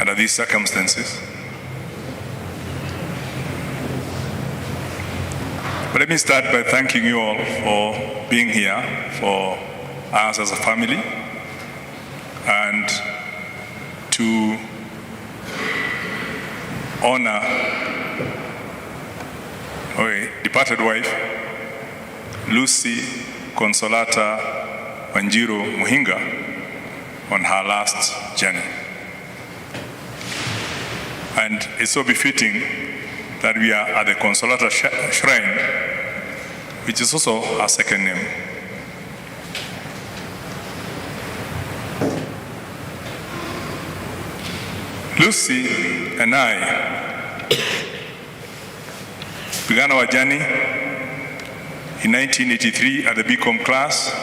under these circumstances. But let me start by thanking you all for being here for us as a family, and to honor our departed wife, Lucy Consolata Wanjiru Muhinga, on her last journey. And it's so befitting that we are at the Consolata Shrine, which is also her second name. Lucy and I began our journey in 1983 at the BCom class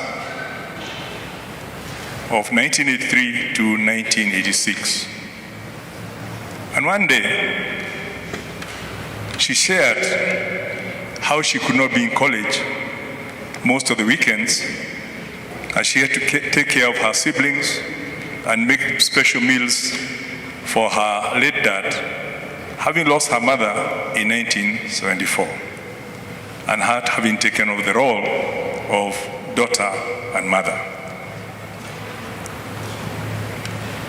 of 1983 to 1986. And one day, she shared how she could not be in college most of the weekends, as she had to take care of her siblings and make special meals for her late dad, having lost her mother in 1974, and her having taken over the role of daughter and mother.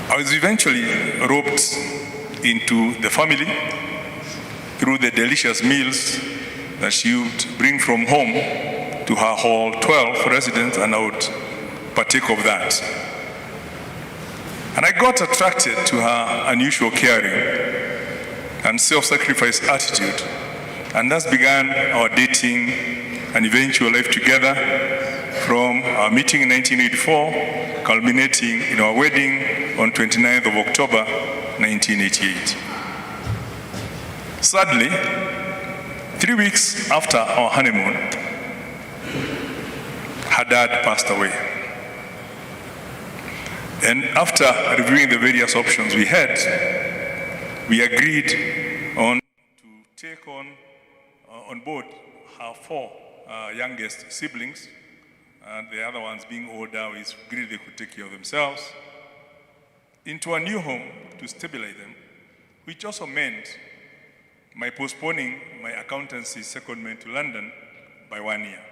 I was eventually roped into the family through the delicious meals that she would bring from home to her hall 12 residents, and I would partake of that. And I got attracted to her unusual caring and self-sacrifice attitude, and thus began our dating and eventual life together, from our meeting in 1984, culminating in our wedding on 29th of October, 1988. Sadly, 3 weeks after our honeymoon, her dad passed away. And after reviewing the various options we had, we agreed to take on board her 4 youngest siblings, and the other ones being older, we agreed they could take care of themselves, into a new home to stabilize them, which also meant my postponing my accountancy secondment to London by 1 year.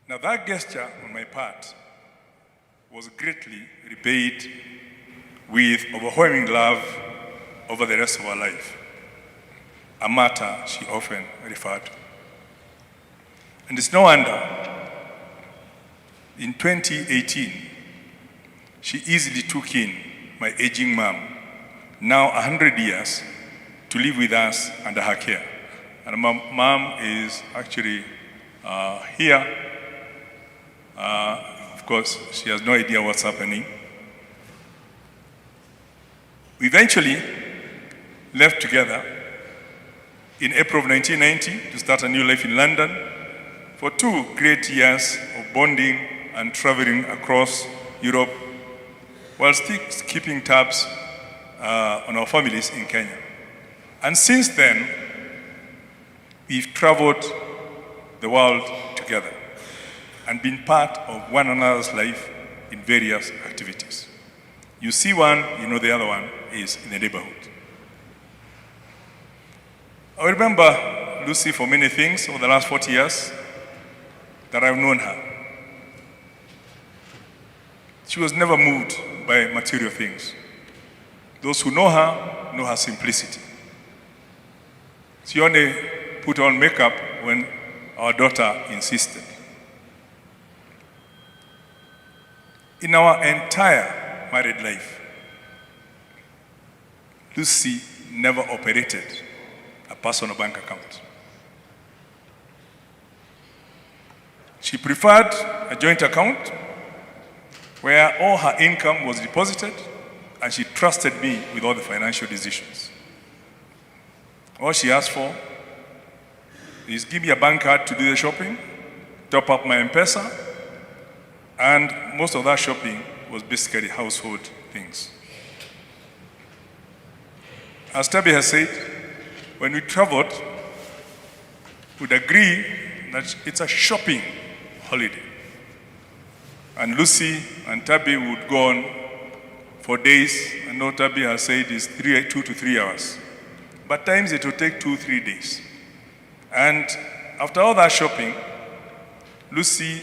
Now, that gesture on my part was greatly repaid with overwhelming love over the rest of her life, a matter she often referred to. And it's no wonder, in 2018, she easily took in my aging mom, now 100 years, to live with us under her care. And my mom is actually here. Of course, she has no idea what's happening. We eventually left together in April of 1990 to start a new life in London for 2 great years of bonding and traveling across Europe, while still keeping tabs on our families in Kenya. And since then, we've traveled the world together and been part of one another's life in various activities. You see one, you know the other one is in the neighborhood. I remember Lucy for many things over the last 40 years that I've known her. She was never moved by material things. Those who know her simplicity. She only put on makeup when our daughter insisted. In our entire married life, Lucy never operated a personal bank account. She preferred a joint account where all her income was deposited, and she trusted me with all the financial decisions. All she asked for is give me a bank card to do the shopping, top up my M-Pesa, and most of that shopping was basically household things. As Tabi has said, when we traveled, we'd agree that it's a shopping holiday. And Lucy and Tabi would go on for days. I know Tabi has said it's 2 to 3 hours. But times it will take 2-3 days. And after all that shopping, Lucy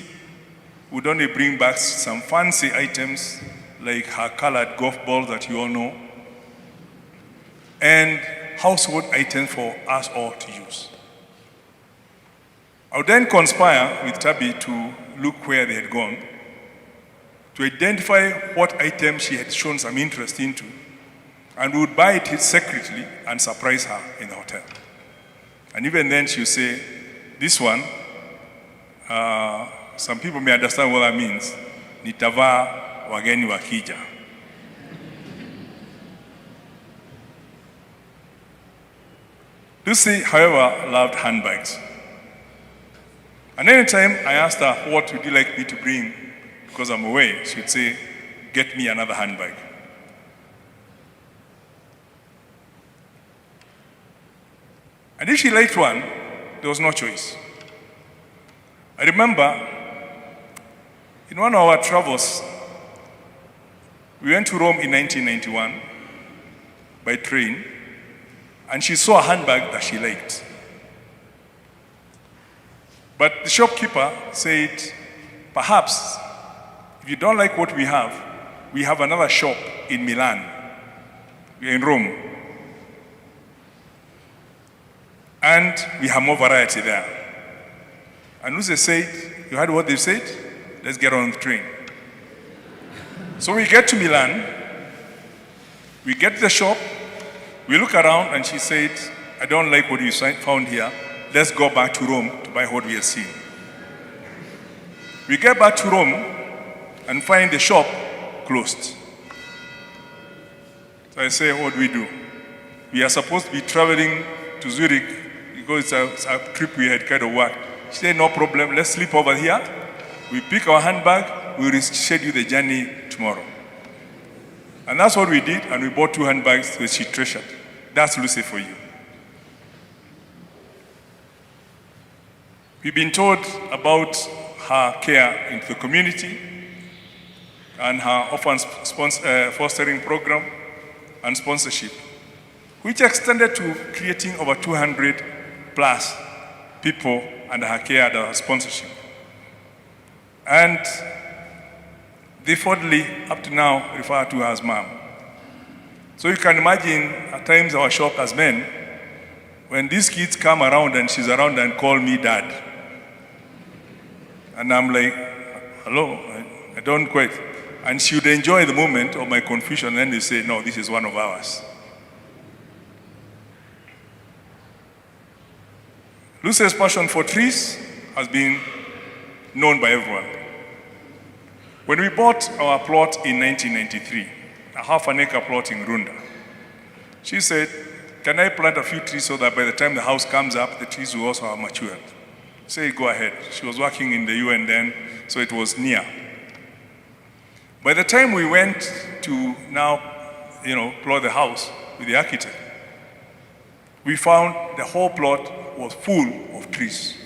would only bring back some fancy items like her colored golf ball that you all know, and household items for us all to use. I would then conspire with Tabi to look where they had gone, to identify what items she had shown some interest into, and we would buy it secretly and surprise her in the hotel. And even then she would say, this one, some people may understand what that means, nitavaa wageni wakija. Lucy, however, loved handbags. And anytime I asked her, what would you like me to bring because I'm away, she would say, get me another handbag. And if she liked one, there was no choice. I remember in one of our travels, we went to Rome in 1991 by train, and she saw a handbag that she liked. But the shopkeeper said, perhaps, if you don't like what we have another shop in Milan. We're in Rome. And we have more variety there. And Lucy said, you heard what they said? Let's get on the train. So we get to Milan, we get to the shop, we look around, and she said, I don't like what you found here. Let's go back to Rome to buy what we have seen. We get back to Rome and find the shop closed. So I say, what do we do? We are supposed to be traveling to Zurich because it's a trip we had kind of worked. She said, no problem, let's sleep over here. We pick our handbag, we reschedule the journey tomorrow. And that's what we did, and we bought 2 handbags that she treasured. That's Lucy for you. We've been told about her care in the community and her orphan fostering program and sponsorship, which extended to creating over 200 plus people under her care and her sponsorship. And they fondly, up to now, refer to her as mom. So you can imagine at times our shock as men, when these kids come around and she's around and call me dad. And I'm like, hello, I don't quite. And she would enjoy the moment of my confusion, and then they say, no, this is one of ours. Lucy's passion for trees has been known by everyone. When we bought our plot in 1993, a half-an-acre plot in Runda, she said, can I plant a few trees so that by the time the house comes up, the trees will also have matured? I said, go ahead. She was working in the UN then, so it was near. By the time we went to now, plot the house with the architect, we found the whole plot was full of trees.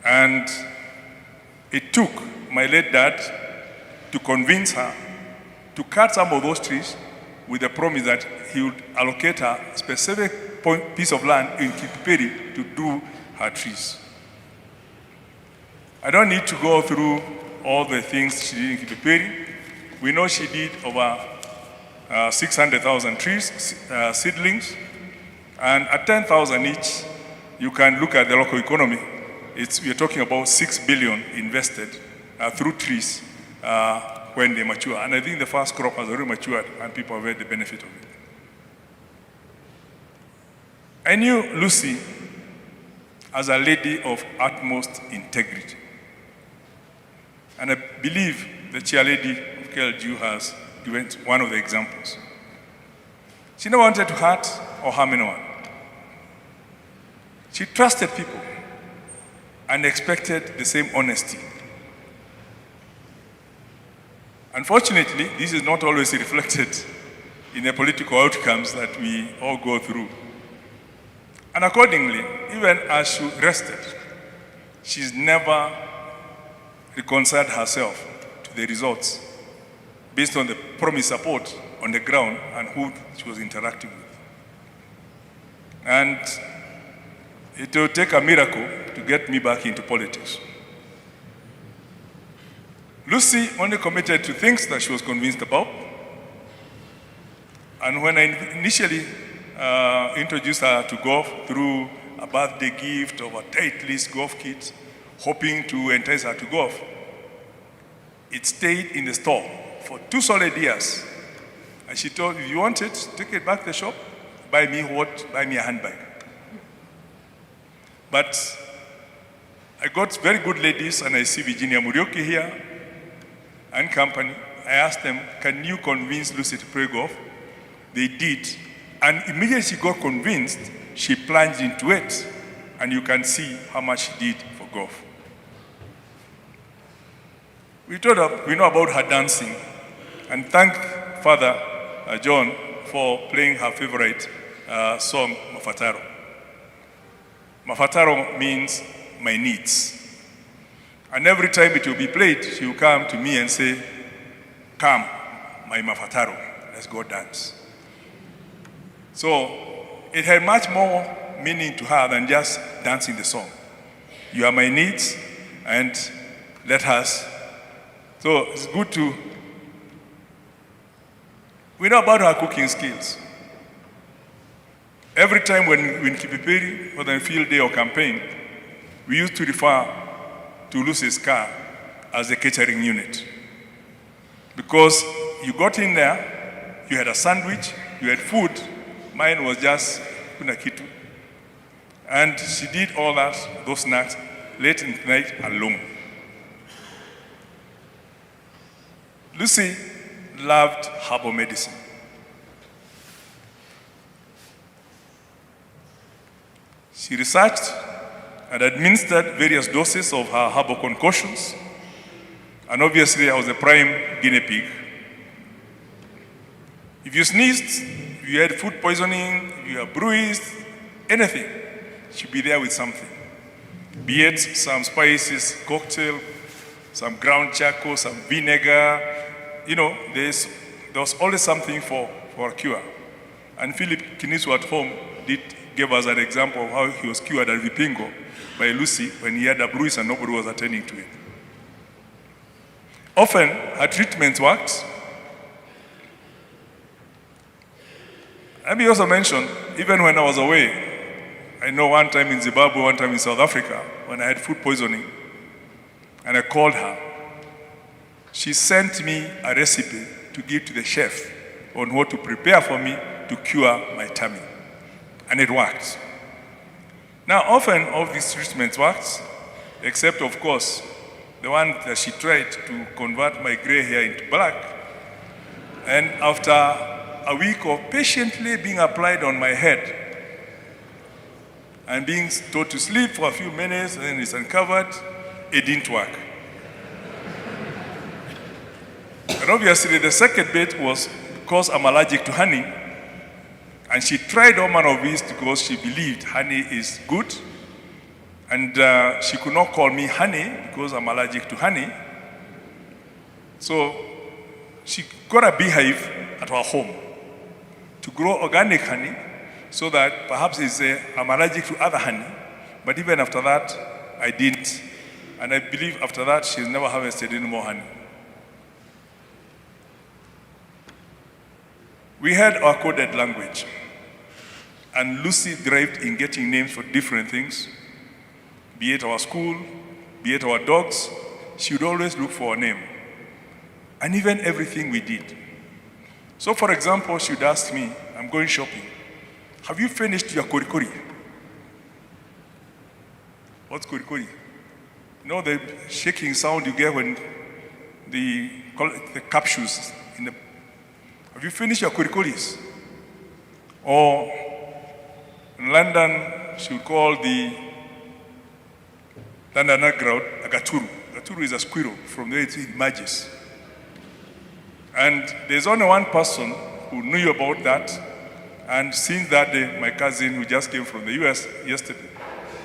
And it took my late dad to convince her to cut some of those trees with the promise that he would allocate her a specific piece of land in Kipiperi to do her trees. I don't need to go through all the things she did in Kipiperi. We know she did over 600,000 trees, seedlings, and at 10,000 each, you can look at the local economy. We're talking about 6 billion invested through trees when they mature. And I think the first crop has already matured and people have had the benefit of it. I knew Lucy as a lady of utmost integrity. And I believe the chairlady of KLGU has given one of the examples. She never wanted to hurt or harm anyone. She trusted people and expected the same honesty. Unfortunately, this is not always reflected in the political outcomes that we all go through. And accordingly, even as she rested, she's never reconciled herself to the results based on the promised support on the ground and who she was interacting with. And it will take a miracle to get me back into politics. Lucy only committed to things that she was convinced about. And when I initially introduced her to golf through a birthday gift of a Titleist golf kit, hoping to entice her to golf, it stayed in the store for 2 solid years. And she told, if you want it, take it back to the shop, buy me what? Buy me a handbag. But I got very good ladies, and I see Virginia Murioki here and company. I asked them, can you convince Lucy to play golf? They did. And immediately she got convinced, she plunged into it. And you can see how much she did for golf. We know about her dancing, and thank Father John for playing her favorite song, Mafataro. Mafataro means my needs. And every time it will be played, she will come to me and say, come, my Mafataro, let's go dance. So it had much more meaning to her than just dancing the song. You are my needs, and let us. So it's good to. We know about her cooking skills. Every time when in Kipipiri, whether in field day or campaign, we used to refer to Lucy's car as the catering unit. Because you got in there, you had a sandwich, you had food. Mine was just kuna kitu. And she did all that, those snacks, late in the night alone. Lucy loved herbal medicine. She researched and administered various doses of her herbal concoctions. And obviously, I was a prime guinea pig. If you sneezed, if you had food poisoning, if you were bruised, anything, she'd be there with something. Be it some spices, cocktail, some ground charcoal, some vinegar. You know, there was always something for a cure. And Philip Kinisu at home gave us an example of how he was cured at Vipingo by Lucy when he had a bruise and nobody was attending to it. Often, her treatments worked. Let me also mention, even when I was away, I know one time in Zimbabwe, one time in South Africa, when I had food poisoning, and I called her, she sent me a recipe to give to the chef on what to prepare for me to cure my tummy. And it worked. Now, often all these treatments worked, except, of course, the one that she tried to convert my gray hair into black. And after a week of patiently being applied on my head and being told to sleep for a few minutes and then it's uncovered, it didn't work. And obviously the second bit was because I'm allergic to honey, and she tried all manner of these because she believed honey is good, and she could not call me honey because I'm allergic to honey. So she got a beehive at our home to grow organic honey so that perhaps I'm allergic to other honey. But even after that, I didn't. And I believe after that, she's never harvested any more honey. We had our coded language. And Lucy thrived in getting names for different things. Be it our school, be it our dogs, she would always look for a name. And even everything we did. So for example, she would ask me, I'm going shopping. Have you finished your korikori? What's korikori? You know the shaking sound you get when the capsules in the... Have you finished your korikoris? Or in London, she would call the London underground a gaturu. Gaturu is a squirrel from the way it emerges. And there's only one person who knew about that. And since that day, my cousin who just came from the US yesterday,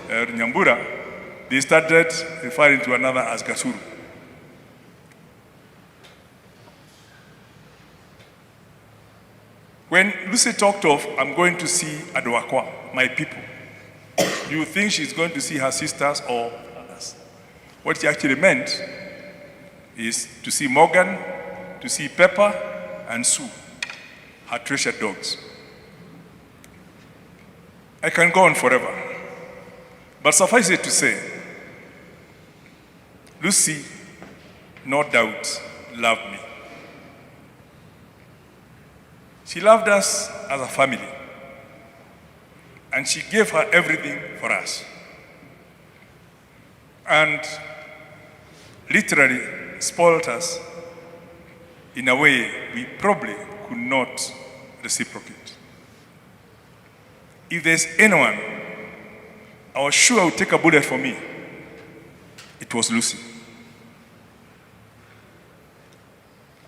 Nyambura, they started referring to another as Gasuru. When Lucy talked of, I'm going to see Adwakwa, my people, you think she's going to see her sisters or others. What she actually meant is to see Morgan, to see Pepper, and Sue, her treasured dogs. I can go on forever, but suffice it to say, Lucy, no doubt, loved me. She loved us as a family, and she gave her everything for us. And literally spoiled us in a way we probably could not reciprocate. If there's anyone I was sure would take a bullet for me, it was Lucy.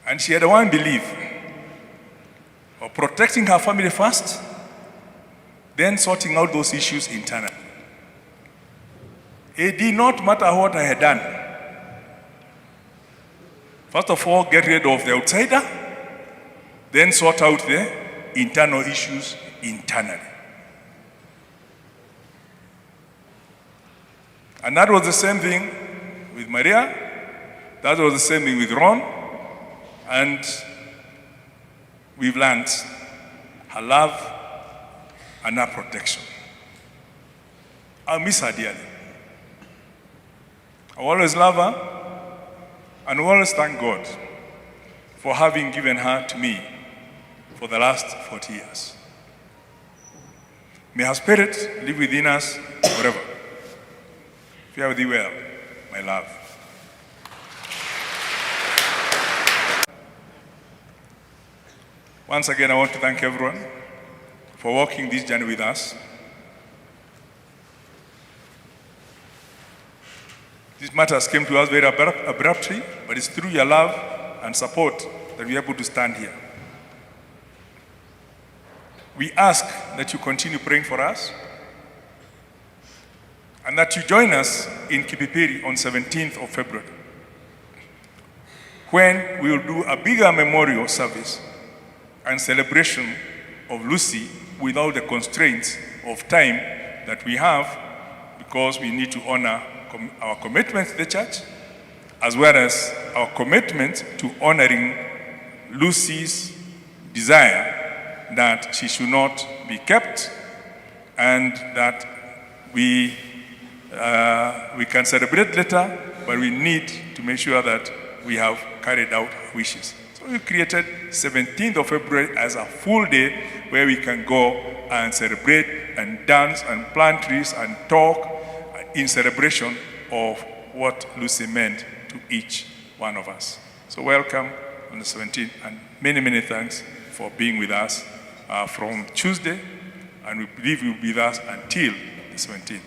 And she had one belief of protecting her family first, then sorting out those issues internally. It did not matter what I had done. First of all, get rid of the outsider, then sort out the internal issues internally. And that was the same thing with Maria, that was the same thing with Ron, and we've learned her love and her protection. I'll miss her dearly. I always love her, and I always thank God for having given her to me for the last 40 years. May her spirit live within us forever. Fare thee well, my love. Once again, I want to thank everyone for walking this journey with us. These matters came to us very abruptly, but it's through your love and support that we are able to stand here. We ask that you continue praying for us and that you join us in Kipipiri on 17th of February, when we will do a bigger memorial service and celebration of Lucy without the constraints of time that we have, because we need to honor our commitment to the church, as well as our commitment to honoring Lucy's desire that she should not be kept, and that we can celebrate later, but we need to make sure that we have carried out her wishes. So we created 17th of February as a full day where we can go and celebrate and dance and plant trees and talk in celebration of what Lucy meant to each one of us. So welcome on the 17th, and many, many thanks for being with us from Tuesday, and we believe you'll be with us until the 17th.